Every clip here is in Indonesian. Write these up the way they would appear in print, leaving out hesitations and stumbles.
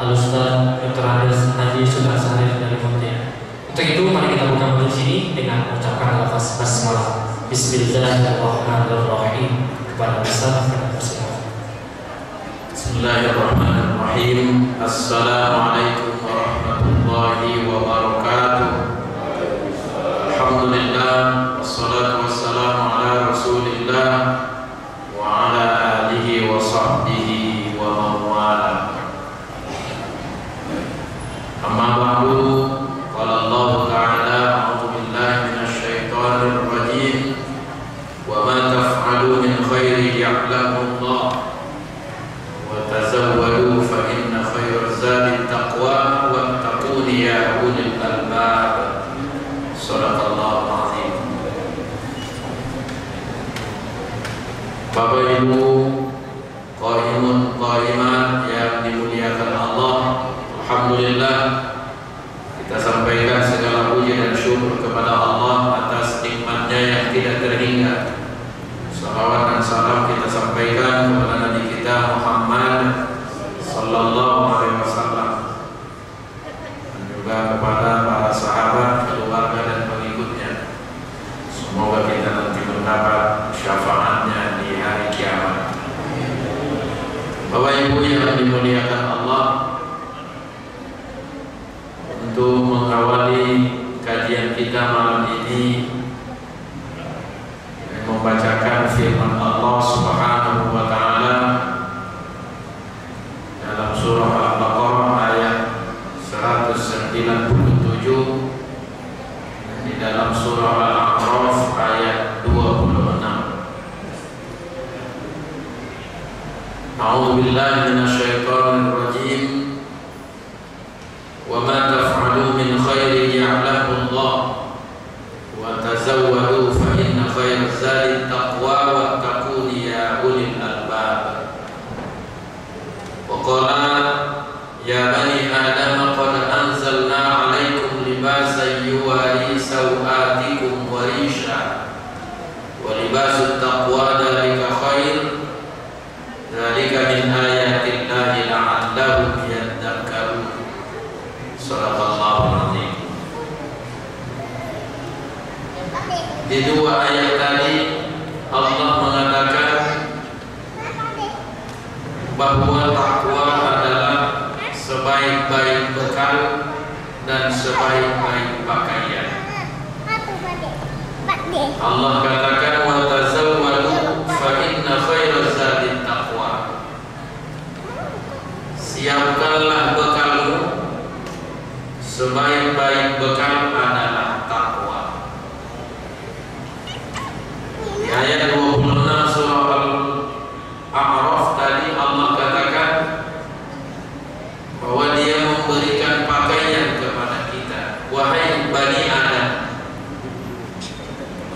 Al-Ustaz Dr. Andes Haji Sultan Syarif dari Pontianak. Untuk itu mari kita buka majelis ini dengan mengucapkan lafaz basmalah. Bismillahirrahmanirrahim. Kepada Ustaz kita persilakan. Bismillahirrahmanirrahim. Assalamualaikum warahmatullahi wabarakatuh. Alhamdulillah, wassalatu wassalamu ala Rasulillah wa ala alihi wa sahbihi wa mawala. Amma ba'du, qala Allah ta'ala, a'udzu billahi minasy syaithanir rajim. Wa ma taf'alu min khairin ya'lamu Allah. Wa tazawwadu fa inna khairaz zadi taqwa wattaquni ya ulil albab. Shadaqallahu azim. Bapak Ibu qaimun qaimat yang dimuliakan Allah, alhamdulillah kita sampaikan segala puji dan syukur kepada Allah atas nikmatnya yang tidak terhingga. Salawat dan salam kita sampaikan kepada Nabi kita Muhammad sallallahu alaihi wasallam dan juga kepada para sahabat, keluarga dan pengikutnya. Semoga kita nanti mendapat syafaatnya di hari kiamat. Bapak Ibu yang dimuliakan Allah, untuk mengawali kajian kita malam ini membacakan firman Allah Subhanahu wa taala dalam surah Al-Baqarah ayat 197 dan di dalam surah Al-A'raf ayat 26. A'udzu billahi minasyaitonir rajim. Wa ma taf'alu min khairin ya'lamu Allah wa tazawwadu fa inna khairaz zadi taqwa wattaquni ya ulil albab. Wa qala ya bani adam qad anzalna 'alaikum libasan yuwari sawatikum wa risha wa libasut taqwa dzalika khair dzalika min ayatillahi la'allahum yadhakkarun. Shadaqallahu azim. Di dua ayat tadi Allah mengatakan bahwa takwa adalah sebaik-baik bekal dan sebaik-baik pakaian. Allah katakan wa tazawwadu fa inna khairaz zadi taqwa. Siapkanlah bekalmu, sebaik-baik bekal adalah takwa. Di ayat 26 surah Al-A'raf tadi Allah katakan bahwa Dia memberikan pakaian kepada kita. Wahai Bani Adam,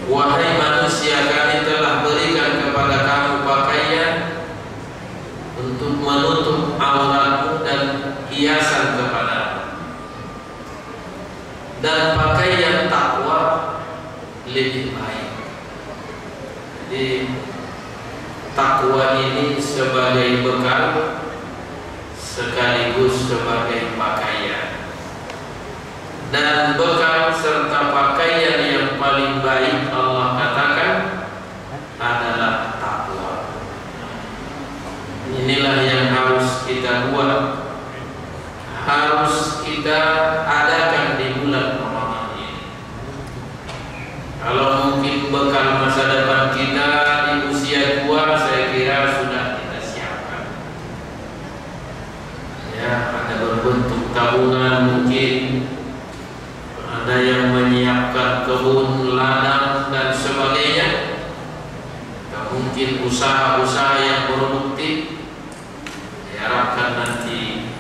wahai manusia, kami telah berikan kepada kamu pakaian untuk menutup auratmu dan hiasan kepadamu. Dan pakaian takwa lebih baik. Jadi takwa ini sebagai bekal sekaligus sebagai pakaian. Dan bekal serta pakaian yang paling baik Allah katakan adalah takwa. Inilah yang harus kita buat, harus kita adakan di bulan Ramadan ini. Kalau mungkin bekal masa depan kita di usia tua, saya kira sudah kita siapkan. Ya, ada berbentuk tabungan mungkin, ada yang menyiapkan kebun, ladang dan sebagainya. Atau mungkin usaha-usaha yang produktif. Diharapkan nanti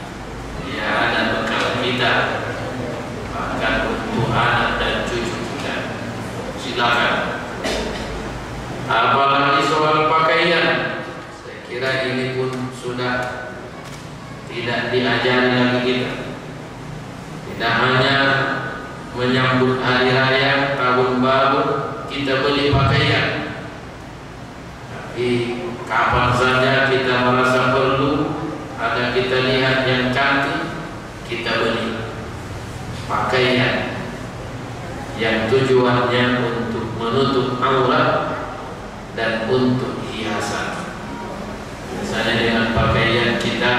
ya ada bekal kita, bahkan untuk anak dan cucu kita. Silakan. Apalagi soal pakaian, saya kira ini pun sudah tidak diajari lagi kita. Tidak hanya menyambut hari raya, tahun baru kita beli pakaian, tapi kapan saja kita merasa perlu, ada kita kita lihat yang cantik, kita beli pakaian yang tujuannya untuk menutup aurat dan untuk hiasan. Misalnya dengan pakaian kita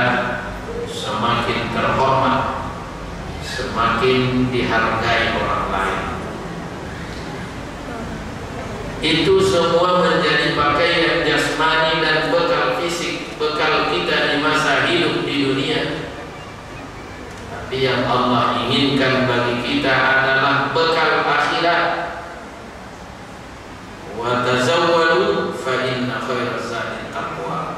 semakin terhormat, semakin dihargai orang lain. Itu semua menjadi pakaian jasmani dan bekal fisik, bekal kita di masa hidup di dunia. Tapi yang Allah inginkan bagi kita adalah bekal akhirat. Wa tazawwalu fa inna khairaz zadi taqwa.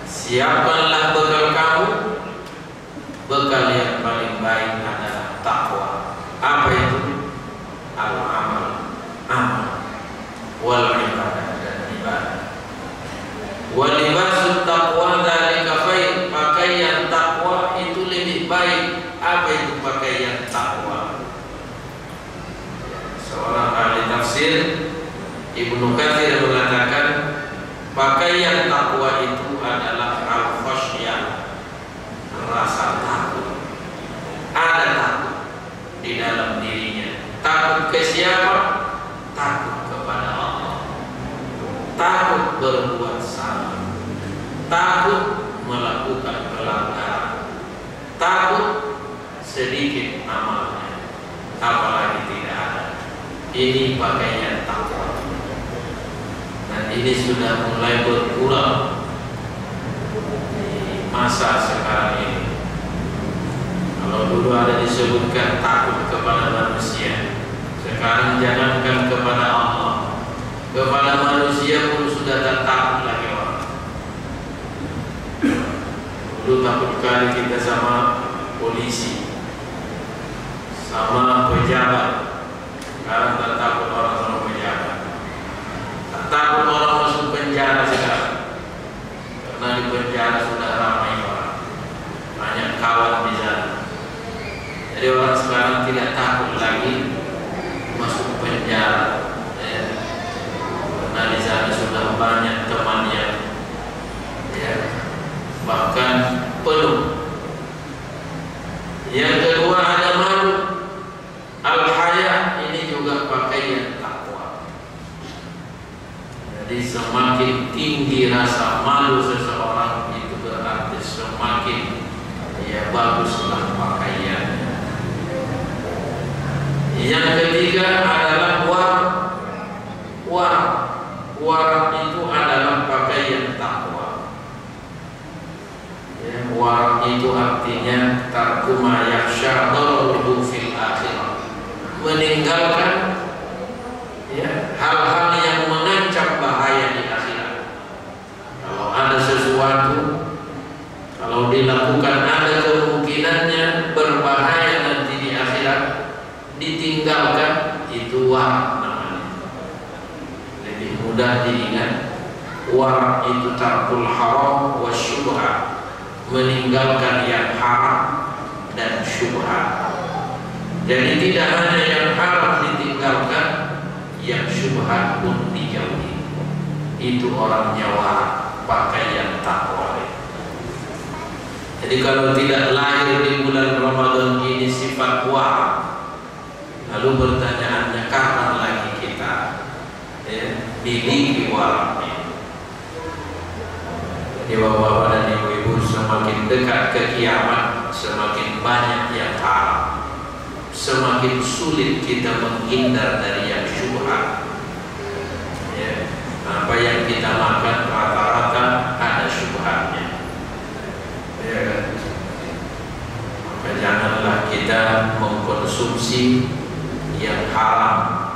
Siapkanlah bekal kamu. Bekal yang paling baik adalah takwa. Apa itu? Al-amal, amal, wal ibadah dan ibadah. Wal libasut taqwa dzalika khair. Pakaian takwa itu lebih baik. Apa itu pakaian takwa? Seorang ahli tafsir Ibnu Katsir mengatakan pakaian takwa itu adalah al-khasyah, rasa takut. Ada takut di dalam dirinya. Takut ke siapa? Takut kepada Allah. Takut berbuat salah. Takut melakukan pelanggaran. Takut sedikit amalnya, apalagi tidak ada. Ini pakaian takwa. Dan ini sudah mulai berkurang di masa sekarang ini. Kalau dulu ada disebutkan takut kepada manusia, sekarang jangankan kepada Allah, kepada manusia pun sudah tak takut lagi orang. Dulu takut kali kita sama polisi, sama pejabat. Sekarang tak takut orang sama pejabat. Tak takut orang masuk penjara sekarang, karena di penjara sudah ramai orang, banyak kawan di sana. Jadi orang sekarang tidak takut lagi masuk penjara, karena di sana sudah banyak temannya, bahkan penuh. Yang kedua ada malu, al-haya, ini juga pakaian takwa. Jadi semakin tinggi rasa malu seseorang, itu berarti semakin baguslah pakaiannya. Yang ketiga adalah warak itu adalah pakaian takwa. Warak itu artinya tarkuma yakhsha dararuhu fil akhirah, meninggalkan hal-hal yang mengancam bahaya di akhirat. Kalau ada sesuatu, kalau dilakukan ada kemungkinannya berbahaya nanti di akhirat, ditinggalkan, itu warak namanya. Lebih mudah diingat. Warak itu tarkul haram wa syubhat, meninggalkan yang haram dan syubhat. Jadi tidak hanya yang haram ditinggalkan, yang syubhat pun dijauhi. Itu orangnya warak, pakaian takwa. Jadi kalau tidak lahir di bulan Ramadan ini sifat warak, lalu pertanyaannya kapan lagi kita miliki waraknya? Jadi bapak-bapak dan ibu-ibu, semakin dekat ke kiamat, semakin banyak yang haram, semakin sulit kita menghindar dari yang syubhat. Apa yang kita makan rata-rata ada syubhatnya. Maka janganlah kita mengkonsumsi yang haram,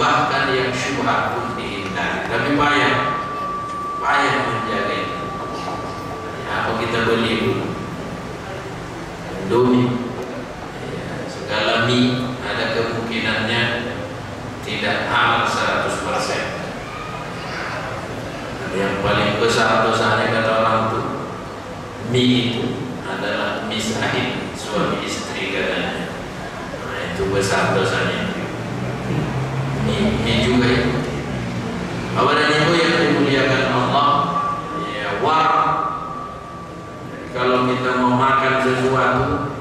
bahkan yang syubhat pun dihindari. Tapi payah menjaga itu. Apa kita beli dulu? Indomie, segala mie ada kemungkinannya tidak halal 100%. Yang paling besar dosanya kata orang itu, mie itu adalah mie sahih suami istri katanya. Nah, itu besar dosanya. Mie juga itu. Bapak dan Ibu yang dimuliakan Allah, warak kita mau makan sesuatu,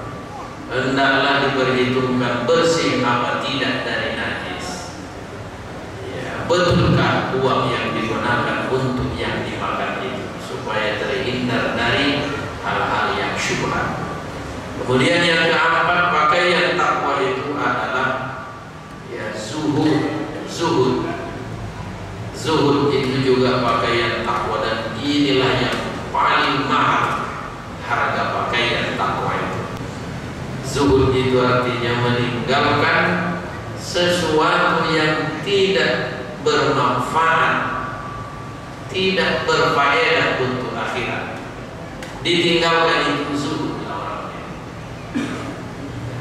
hendaklah diperhitungkan bersih apa tidak dari najis. Ya, betulkah uang yang digunakan untuk yang dimakan itu, supaya terhindar dari hal-hal yang syubhat. Kemudian yang keempat, pakaian takwa itu adalah ya zuhud. Zuhud itu juga pakaian takwa, dan inilah yang paling mahal harga pakaian takwa itu. Zuhud itu artinya meninggalkan sesuatu yang tidak bermanfaat, tidak berfaedah untuk akhirat. Ditinggalkan itu zuhud orangnya.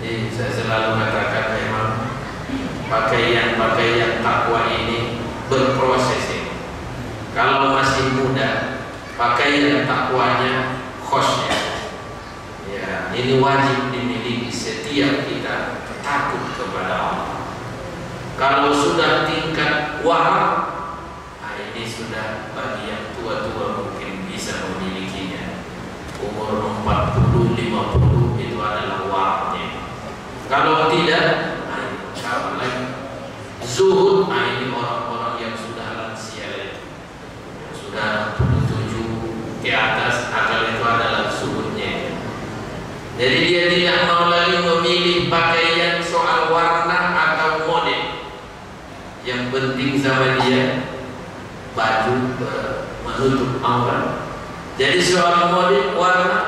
Jadi saya selalu katakan, memang pakaian takwa ini berproses ini. Kalau masih muda, pakaian takwanya khosnya, ya ini wajib dimiliki setiap kita, takut kepada Allah. Kalau sudah tingkat wara, nah ini sudah bagi yang tua-tua mungkin bisa memilikinya. Umur 40, 50 itu adalah waranya. Kalau tidak, nah insya Allah zuhud, nah ini orang-orang yang sudah lansia, yang sudah 77 ke atas, akal itu adalah zuhudnya. Jadi dia tidak mau lagi memilih pakaian soal warna atau model. Yang penting sama dia baju menutup aurat. Jadi soal model warna,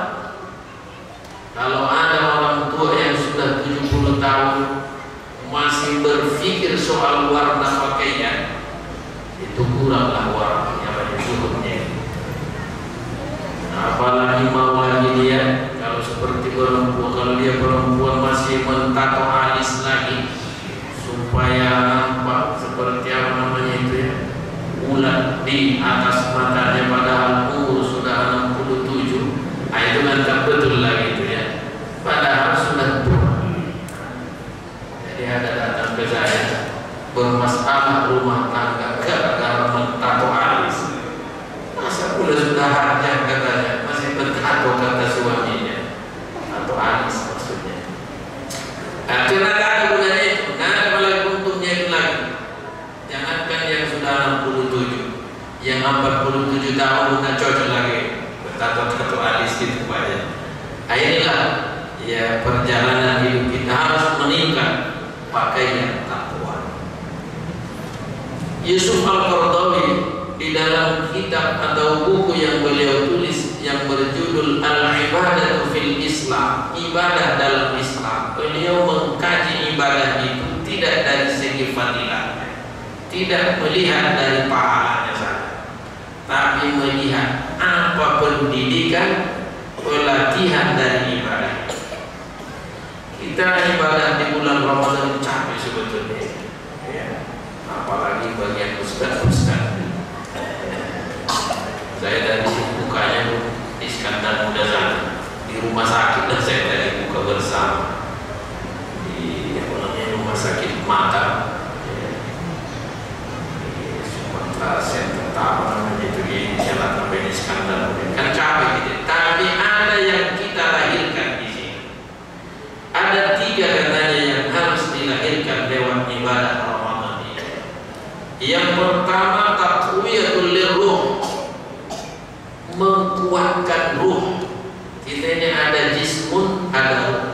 kalau ada orang tua yang sudah 70 tahun masih berpikir soal warna pakaian, itu kuranglah warnanya pada zuhudnya. Nah, apalagi mau lagi dia kalau seperti perempuan, kalau dia perempuan masih mentato alis lagi supaya nampak seperti apa namanya itu ya, ulat di atas matanya, padahal umur sudah 67. Nah, itu kan tak betul lagi itu ya, padahal sudah tua. Jadi ada datang ke saya bermasalah rumah tangga gara-gara mentato alis. Masa pula sudah hanya katanya masih bertato, kata suaminya, atau alis maksudnya. Nah, karena ada gunanya itu, nah ada lagi untungnya itu lagi. Jangankan yang sudah 67, yang 47 tahun sudah cocok lagi bertato-tato alis gitu banyak. Nah, inilah ya perjalanan hidup kita, harus meningkat pakaian takwa. Yusuf Al-Qaradawi di dalam kitab atau buku yang beliau tulis yang berjudul Al-Ibadatu fil Islam, ibadah dalam Islam, beliau mengkaji ibadah itu tidak dari segi fadilahnya, tidak melihat dari pahalanya saja, tapi melihat apa pendidikan, pelatihan dari ibadah. Kita ibadah di bulan Ramadan capek sebetulnya, ya. Apalagi bagian ustaz-ustaz. Saya tadi bukanya di Iskandar Muda sana, di rumah sakit lah saya tadi buka bersama di rumah sakit mata, ya. Di Sumatera Center apa namanya itu, di Jalan Aben Iskandar Muda. Kan capek gitu. Tapi ada yang kita lahirkan di sini. Ada 3 katanya yang harus dilahirkan lewat ibadah Ramadan ini. Yang pertama, taqwiyatul lirruh, mengkuatkan ruh. Kita ini ada jismun, ada ruh.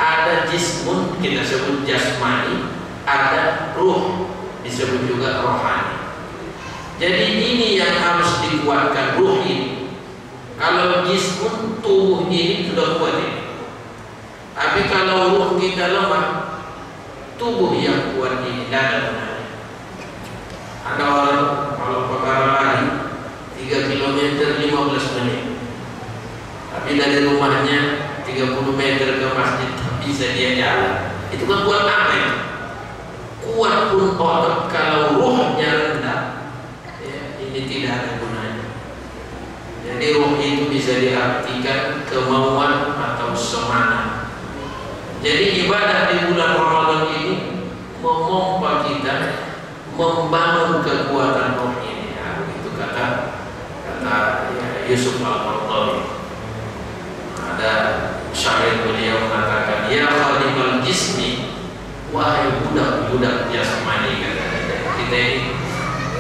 Ada jismun kita sebut jasmani, ada ruh disebut juga rohani. Jadi ini yang harus dikuatkan, ruh ini. Kalau jismun, tubuh ini sudah kuat ini. Tapi kalau ruh kita lemah, tubuh yang kuat ini tidak ada gunanya. Ada orang kalau perkara lari 3 km 15 menit, tapi dari rumahnya 30 meter ke masjid bisa dia jalan. Itu kan kuat apa itu? Kuat pun otot, kalau ruhnya rendah, ya, ini tidak ada gunanya. Jadi ruh itu bisa diartikan kemauan atau semangat. Jadi ibadah di bulan Ramadan ini memompa kita membangun kekuatan roh ini. Itu kata ya, Yusuf Al-Qaradawi. Nah, ya khadimal jismi, wahai budak-budak jasmani, kata kita ini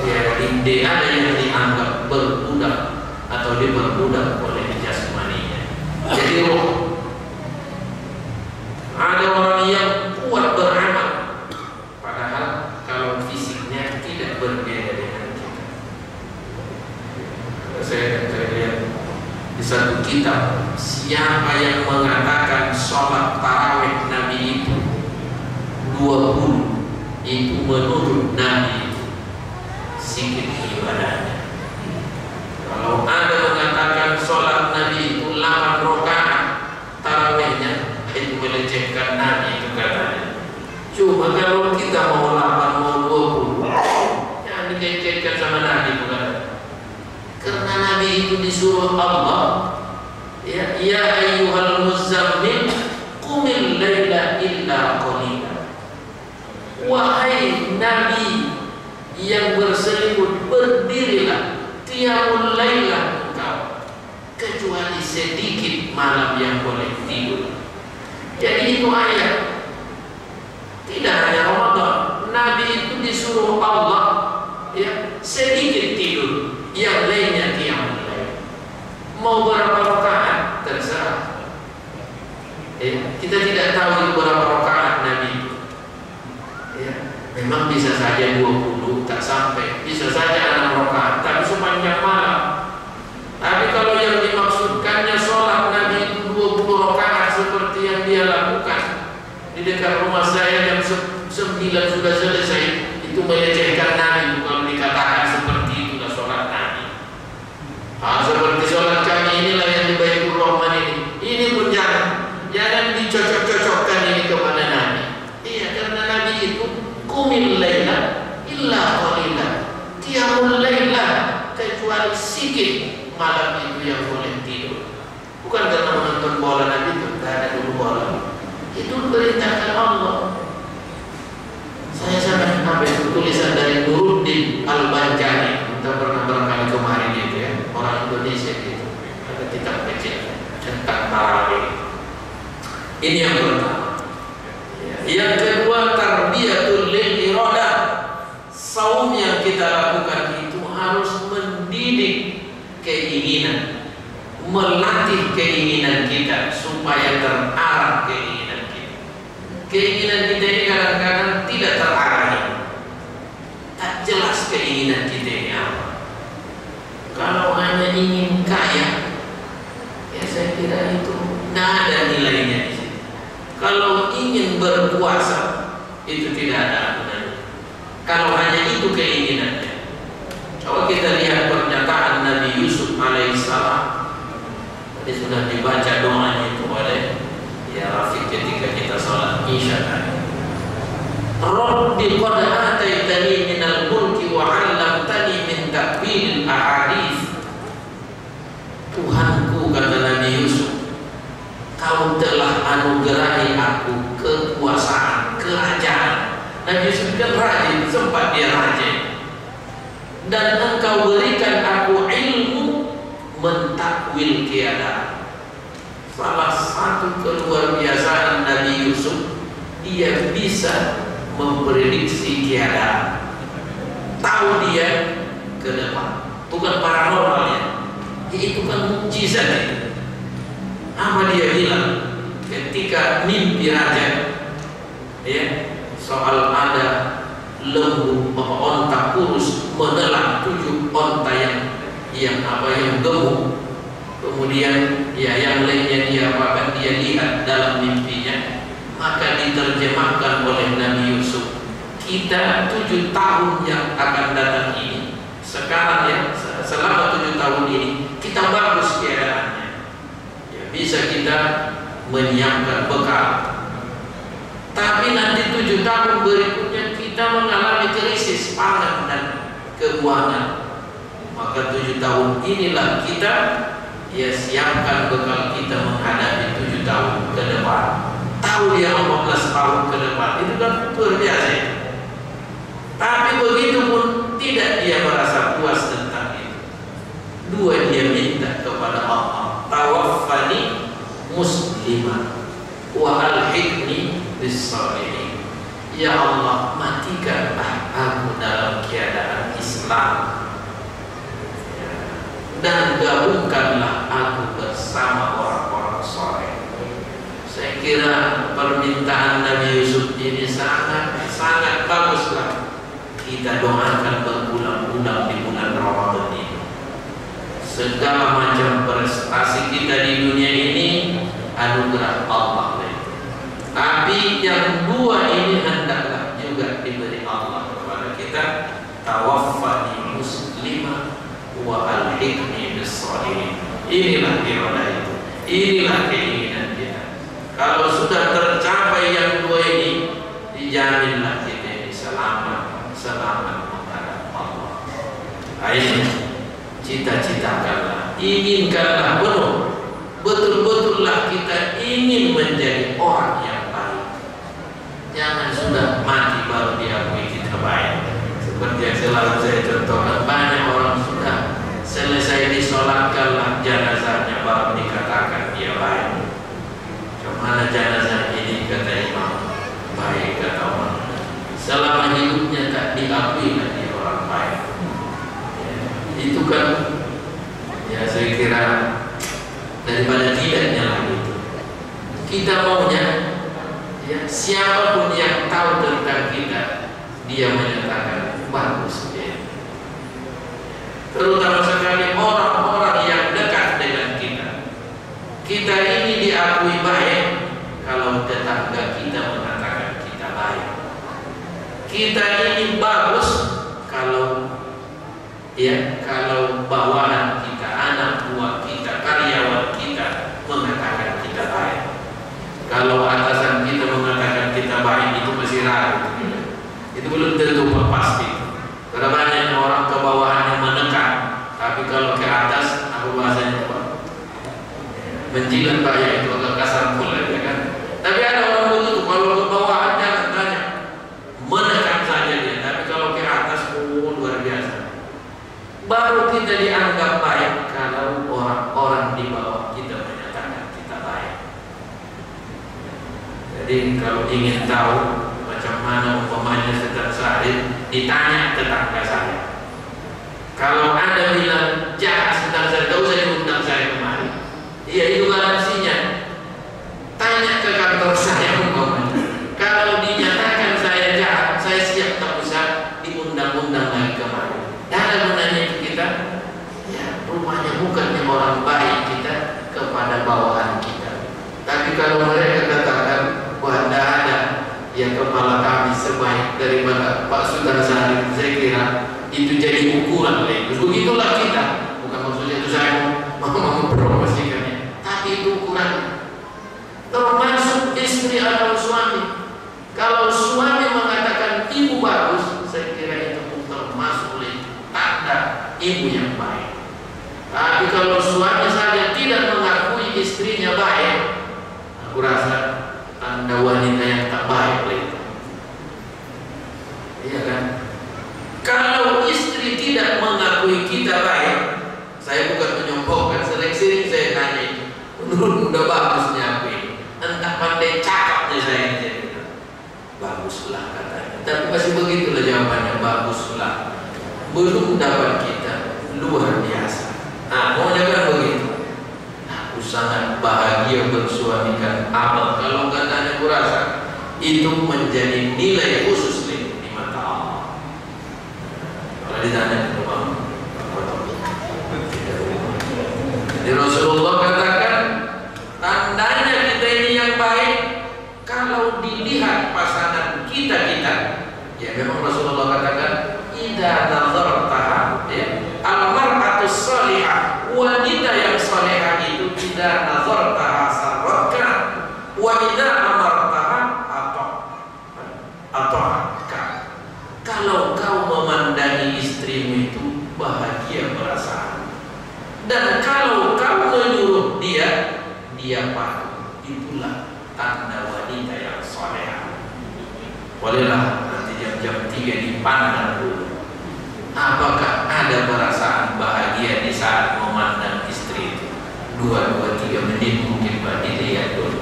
ya ada yang dianggap berbudak atau diperbudak oleh jasmaninya. Jadi roh, ada orang yang kuat beramal, padahal kalau fisiknya tidak berbeda dengan kita. Saya lihat di satu kitab, siapa yang mengatakan sholat tarawih Nabi itu 20, itu menurut Nabi sedikit ibadahnya. Kalau ada mengatakan sholat Nabi itu 8 rakaat tarawihnya, itu melecehkan Nabi, itu katanya. Cuma kalau kita mau 8 mau 20, jangan dikaitkan sama Nabi, bukan? Karena Nabi itu disuruh Allah, ya ayyuhal muzammil qumil laila illa qalila. Wahai Nabi yang berselimut, berdirilah qiyamul lailah engkau, kecuali sedikit malam yang boleh tidur. Jadi itu ayat. Tidak hanya Ramadan, Nabi itu disuruh Allah ya sedikit tidur, yang lainnya qiyamul lail. Mau berapa rakaat terserah. Kita tidak tahu itu berapa rakaat Nabi itu. Ya, memang bisa saja 20 tak sampai, bisa saja 6 rakaat, tapi sepanjang malam. Tapi kalau yang dimaksudkannya sholat Nabi itu 20 rakaat seperti yang dia lakukan di dekat rumah saya jam 9 sudah selesai, itu melecehkan Nabi. Kalau dikatakan seperti itulah sholat Nabi. Seperti sholat kami inilah yang di Baitur Rahman ini pun jangan dicocok-cocokkan ini kepada Nabi. Iya, karena Nabi itu qumil laila illa qalila, qiyamul laila, kecuali sedikit malam itu yang boleh tidur. Bukan karena menonton bola, Nabi itu tidak ada dulu bola. Itu perintahkan Allah. Saya sampai apa itu tulisan dari Nuruddin Al-Banjani, kita pernah barangkali kemarin itu ya, orang Indonesia gitu, ada kitab kecil tentang tarawih. Ini yang pertama. Yang kedua, tarbiyatul lil iradah. Saum yang kita lakukan itu harus mendidik keinginan, melatih keinginan kita supaya terarah keinginan kita. Keinginan kita ini kadang-kadang tidak terarah, tak jelas keinginan kita ini apa. Kalau hanya ingin kaya, ya saya kira itu tidak ada nilainya di sini. Kalau ingin berkuasa, itu tidak ada gunanya. Kalau hanya itu keinginannya. Coba kita lihat pernyataan Nabi Yusuf alaihissalam. Tadi sudah dibaca doanya itu oleh ya Rafiq ketika kita sholat Isya tadi. Rabbi qad ataitani minal mulki wa 'allamtani min ta'wil ahadits. Tuhanku, kata Nabi Yusuf, kau telah anugerahi aku kekuasaan, kerajaan. Nabi Yusuf kan raja, sempat dia raja. Dan engkau berikan aku ilmu mentakwil keadaan. Salah satu keluar biasaan Nabi Yusuf, dia bisa memprediksi keadaan. Tahu dia ke depan. Bukan paranormalnya, itu kan mukjizat itu. Apa dia bilang ketika mimpi raja, ya, soal ada lembu onta kurus menelan 7 onta yang gemuk. Kemudian ya yang lainnya dia lihat dalam mimpinya. Maka diterjemahkan oleh Nabi Yusuf, kita 7 tahun yang akan datang ini, sekarang ya, selama 7 tahun ini kita bagus keadaannya, ya, bisa kita menyiapkan bekal. Tapi nanti 7 tahun berikutnya kita mengalami krisis pangan dan keuangan. Maka 7 tahun inilah kita ya siapkan bekal kita menghadapi 7 tahun ke depan. Tahu dia 14 tahun ke depan, itu kan luar biasa. Tapi begitu pun tidak dia merasa puas tentang itu. 2, dia minta kepada Allah, tawaffani muslimah, wa alhiqni bis-shalihin. Ya Allah, matikanlah aku dalam keadaan Islam, dan gabungkanlah aku bersama orang-orang soleh. Saya kira permintaan Nabi Yusuf ini sangat baguslah kita doakan berulang-ulang di bulan Ramadan ini. Segala macam prestasi kita di dunia ini anugerah Allah. Tapi yang dua ini hendaklah juga diberi Allah kepada kita. Tawaffani muslimah wa alhiqni bis-shalihin. Inilah iradah itu. Inilah keinginan kita. Kalau sudah tercapai yang dua ini, dijaminlah kita ini selamat menghadap Allah. Ayo cita-citakanlah, inginkanlah penuh. Betul-betullah kita ingin menjadi orang yang baik. Jangan sudah mati baru diakui kita baik. Seperti yang selalu saya contohkan, banyak orang sudah selesai disolatkanlah jenazahnya baru dikatakan dia baik. Kemana jenazah ini, kata imam? Baik, kata orang. Selama hidupnya tak diakui dia orang baik. Ya, itu kan, ya saya kira daripada tidaknya lagi itu. Kita maunya, ya, siapapun yang tahu tentang kita, dia menyatakan bagus dia. Terutama sekali orang-orang yang dekat dengan kita. Kita ini diakui baik kalau tetangga kita mengatakan kita baik. Kita ini bagus kalau bawahan kita, anak buah kita, karyawan kita mengatakan kita baik. Kalau atasan kita mengatakan kita baik, itu masih ragu. Itu belum tentu pasti. Karena banyak orang ke bawahannya menekan, tapi kalau ke atas, aku bahasanya apa? Menjilat bahaya, itu agak kasar pula, ya kan? Tapi ada orang begitu, kalau ke bawahan jangan tanya, menekan saja dia. Tapi kalau ke atas, luar biasa. Baru kita dianggap baik kalau orang-orang di bawah kita menyatakan kita baik. Jadi kalau ingin tahu macam mana umpamanya Ustaz Syahid, ditanya tetangga saya. Kalau Anda bilang jahat tentang saya, tak usah diundang saya kemari. Iya, itu garansinya. Tanya ke kantor saya umpamanya. Kalau dinyatakan saya jahat, saya siap tak usah diundang-undang lagi kemari. Ada gunanya itu kita, ya, rumahnya bukannya orang baik kita kepada bawahan kita. Tapi kalau mereka katakan, wah, tidak ada yang kepala kami sebaik daripada Pak Sultan Syahid, saya kira itu jadi ukuran. Begitulah kita. Bukan maksudnya itu saya mau mempromosikannya, tapi itu ukuran. Termasuk istri atau suami. Kalau suami mengatakan ibu bagus, saya kira itu termasuk tanda ibu yang baik. Tapi kalau suami saja tidak mengakui istrinya baik, aku rasa tanda wanita yang tak baik itu. Iya kan? Kalau istri tidak mengakui kita baik, saya bukan menyombongkan, sering-sering saya tanya, menurut udah bagusnya aku ini, entah pandai cakapnya saya ini, baguslah katanya. Tapi masih begitulah jawabannya, baguslah. Belum dapat kita luar biasa. Nah, maunya kan begitu. Aku sangat bahagia bersuamikan amal. Kalau katanya kurasa itu menjadi nilai khusus di mata Allah. Kalau ditanya ke rumah, jadi Rasulullah katakan tandanya kita ini yang baik kalau dilihat pasangan kita, ya memang Rasulullah katakan idza nazartaha, ya, al-mar'atus salihah, wanita yang salihah itu idza nazartaha sarratka wa idza amartaha ata'aka. Kalau kau memandangi istrimu itu bahagia perasaan, dan kalau kau menyuruh dia patuh, itulah tanda wanita yang salihah. Bolehlah nanti jam-jam 3 dipandang dulu. Apakah ada perasaan bahagia di saat memandang istri itu? 2-3 menit mungkin Pak, dilihat dulu.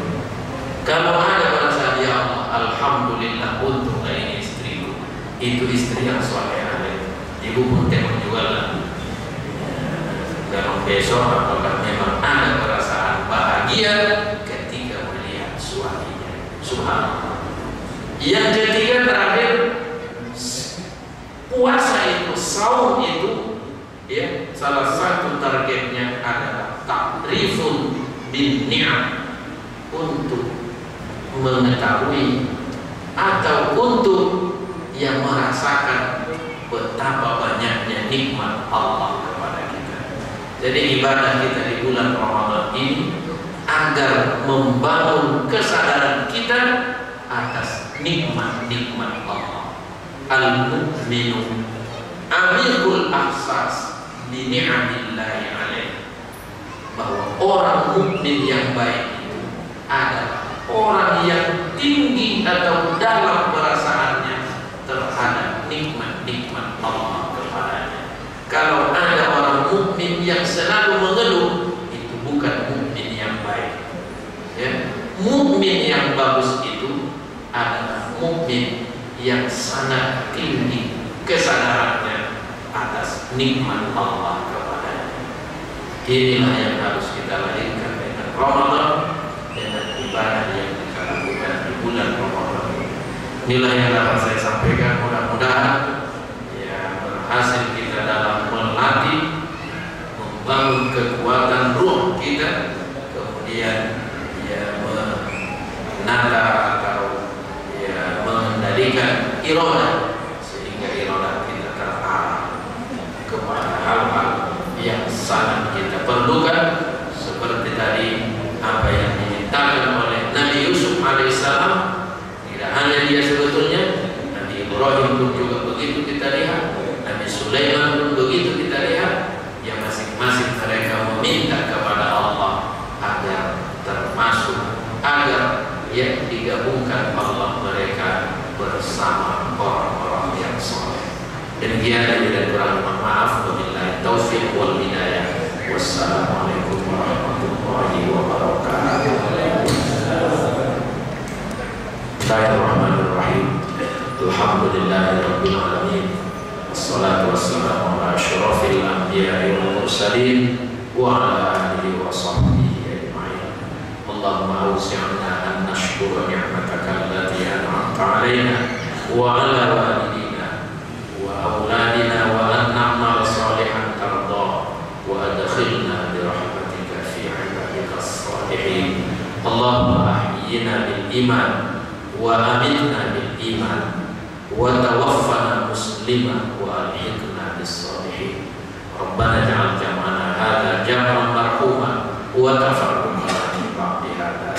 Kalau itu istri yang soleh alim. Ibu pun tengok juga lah. Dan besok apakah memang ada perasaan bahagia ketika melihat suaminya. Subhanallah. Yang ketiga terakhir, puasa itu, saum itu, ya, salah satu targetnya adalah ta'rifun bin ni'am, untuk mengetahui atau untuk yang merasakan betapa banyaknya nikmat Allah kepada kita. Jadi ibadah kita di bulan Ramadan ini agar membangun kesadaran kita atas nikmat-nikmat Allah. Al-mu'minu amikul ahsas bi ni'amillahi alaih, bahwa orang mukmin yang baik itu adalah orang yang tinggi atau dalam perasaannya terhadap nikmat-nikmat Allah kepadanya. Kalau ada orang mukmin yang selalu mengeluh, itu bukan mukmin yang baik. Ya, mukmin yang bagus itu adalah mukmin yang sangat tinggi kesadarannya atas nikmat Allah kepadanya. Inilah yang harus kita lahirkan dengan Ramadan, dengan ibadah yang kita lakukan di bulan Ramadan. Inilah yang dapat saya sampaikan. Mudah-mudahan ya berhasil kita dalam melatih, membangun kekuatan ruh kita, kemudian ya menata atau ya mengendalikan iroda, sehingga iroda kita terarah kepada hal-hal yang sangat kita perlukan, seperti tadi apa yang dimintakan oleh Nabi Yusuf alaihissalam. Tidak hanya dia sebetulnya, Nabi Ibrahim pun juga begitu kita lihat, Nabi Sulaiman pun begitu kita lihat, yang masing-masing mereka meminta kepada Allah agar termasuk, agar yang digabungkan Allah mereka bersama orang-orang yang soleh. Demikian dan kurang maaf, wabillahi taufiq wal hidayah. Wassalamualaikum warahmatullahi wabarakatuh. Bismillahirrahmanirrahim. Alhamdulillahirabbil alamin. Wassalatu wassalamu ala asyrafil anbiya'i wal mursalin wa ala alihi wa sahbihi ajma'in. Allahumma awsi'na an nashkura ni'mataka allati an'amta 'alaina wa 'ala walidina أولادنا وأن نعمل صالحا ترضاه وأدخلنا برحمتك في عبادك الصالحين. اللهم أحينا بالإيمان وأمتنا بالإيمان وتوفنا مسلما وألحقنا بالصالحين. ربنا اجعل جمعنا هذا جمعا مرحوما وتفرقنا من بعد هذا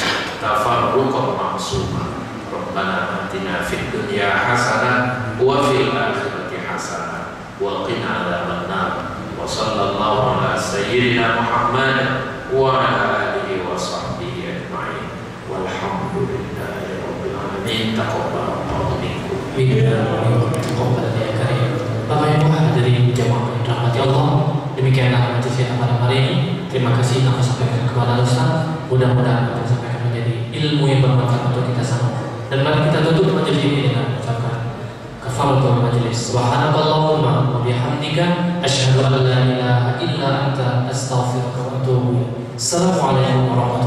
تفرقا معصوما. ربنا آتنا في الدنيا حسنة وفي الآخرة حسنة وقنا عذاب النار. وصلى الله على سيدنا محمد وعلى آله وصحبه أجمعين والحمد لله رب العالمين. تقبل الله منكم. Bapak Ibu hadirin jamaah yang dirahmati Allah, demikianlah majelis kita pada hari ini. Terima kasih yang kami sampaikan kepada Ustaz. Mudah-mudahan apa yang disampaikan menjadi ilmu yang bermanfaat untuk kita semua. Dan mari kita tutup majelis ini dengan ucapan kafaratul majelis. Subhanakallahumma wa bihamdika asyhadu an la ilaha illa anta astaghfiruka wa atubu ilaik. Assalamualaikum warahmatullahi wabarakatuh.